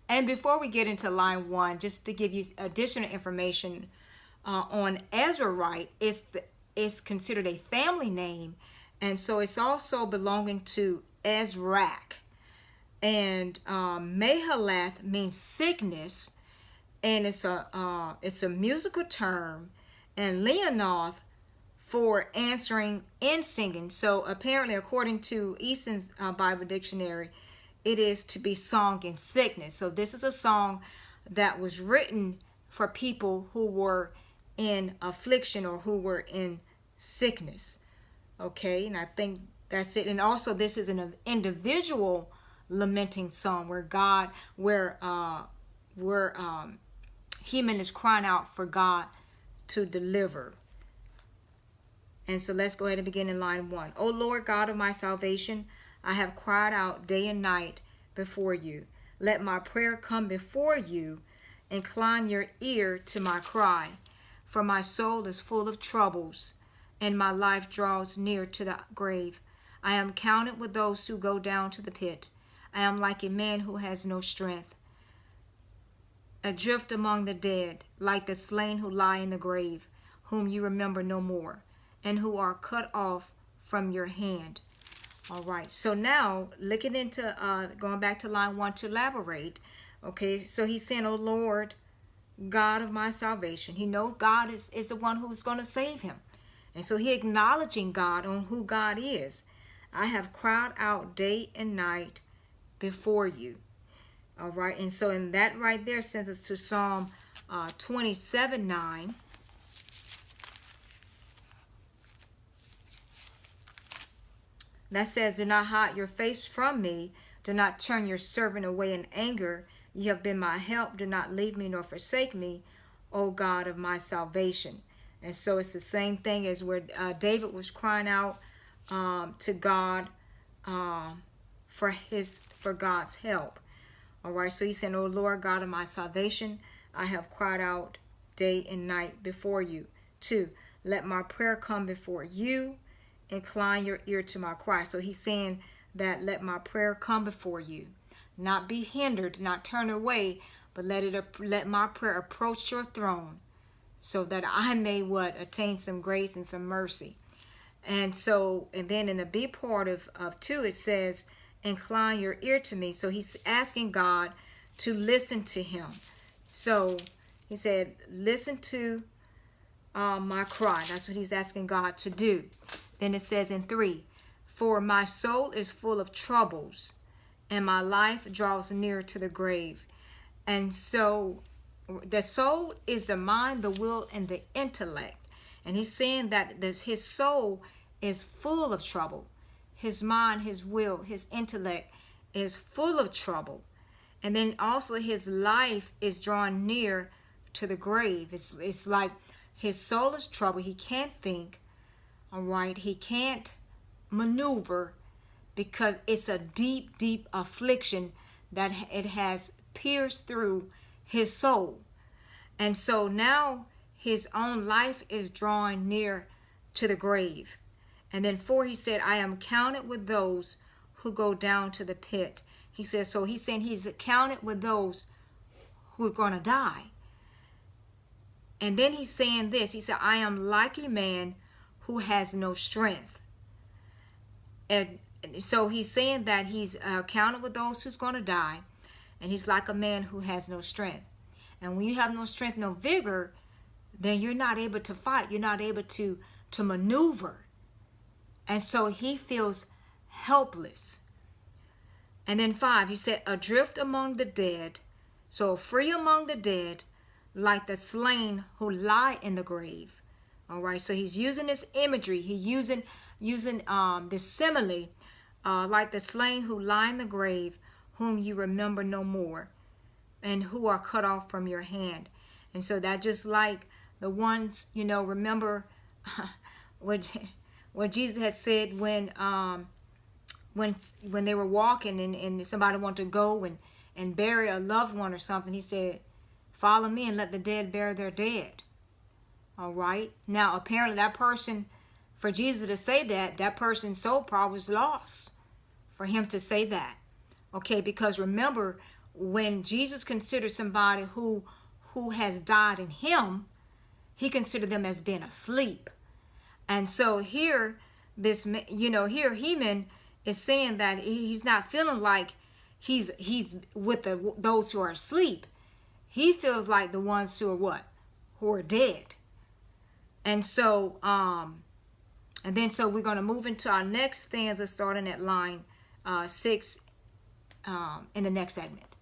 And before we get into line 1, just to give you additional information on Ezrahite, it's considered a family name, and so it's also belonging to Ezrak. And Mahalath means sickness, and it's a musical term, and Leonoth for answering and singing. So apparently, according to Easton's Bible Dictionary, it is to be sung in sickness. So this is a song that was written for people who were in affliction or who were in sickness. Okay, and I think that's it. And also, this is an individual lamenting song where Heman is crying out for God to deliver. And so let's go ahead and begin in line 1. O Lord God of my salvation, I have cried out day and night before you. Let my prayer come before you. Incline your ear to my cry. For my soul is full of troubles, and my life draws near to the grave. I am counted with those who go down to the pit. I am like a man who has no strength, adrift among the dead, like the slain who lie in the grave, whom you remember no more, and who are cut off from your hand. All right, so now looking into going back to line 1 to elaborate. Okay, so he's saying, "Oh Lord, God of my salvation." He knows God is the one who's going to save him, and so he acknowledging God on who God is. I have cried out day and night before you. All right, and so in that right there sends us to Psalm 27:9. That says, "Do not hide your face from me. Do not turn your servant away in anger. You have been my help. Do not leave me nor forsake me, O God of my salvation." And so it's the same thing as where David was crying out to God for God's help. All right, so he said, "O Lord God of my salvation, I have cried out day and night before you." 2, let my prayer come before you. Incline your ear to my cry. So he's saying that let my prayer come before you, not be hindered, not turn away, but let my prayer approach your throne, so that I may attain some grace and some mercy. And then in the B part of 2, it says, "Incline your ear to me." So he's asking God to listen to him. So he said, "Listen to my cry." That's what he's asking God to do. Then it says in 3, "For my soul is full of troubles, and my life draws near to the grave." And so the soul is the mind, the will, and the intellect. And he's saying that his soul is full of trouble. His mind, his will, his intellect is full of trouble. And then also his life is drawn near to the grave. It's like his soul is troubled. He can't think. All right, he can't maneuver because it's a deep, deep affliction that it has pierced through his soul. And so now his own life is drawing near to the grave. And then 4, he said, "I am counted with those who go down to the pit." He says, so he's saying he's counted with those who are going to die. And then he's saying this. He said, "I am like a man who has no strength." And so he's saying that he's counted with those who's going to die, and he's like a man who has no strength. And when you have no strength, no vigor, then you're not able to fight. You're not able to maneuver. And so he feels helpless. And then 5, he said, "Adrift among the dead," so free among the dead, like the slain who lie in the grave. All right, so he's using this imagery. He's using this simile, like the slain who lie in the grave, whom you remember no more, and who are cut off from your hand. And so that just like the ones, remember what Jesus had said when they were walking and somebody wanted to go and bury a loved one or something. He said, "Follow me and let the dead bury their dead." All right. Now, apparently that person, for Jesus to say that person's soul probably was lost for him to say that. Okay, because remember, when Jesus considered somebody who has died in him, he considered them as being asleep. And so here, this, here Heman is saying that he's not feeling like he's with those who are asleep. He feels like the ones who are what? Who are dead. And so, and then so we're going to move into our next stanza starting at line 6 in the next segment.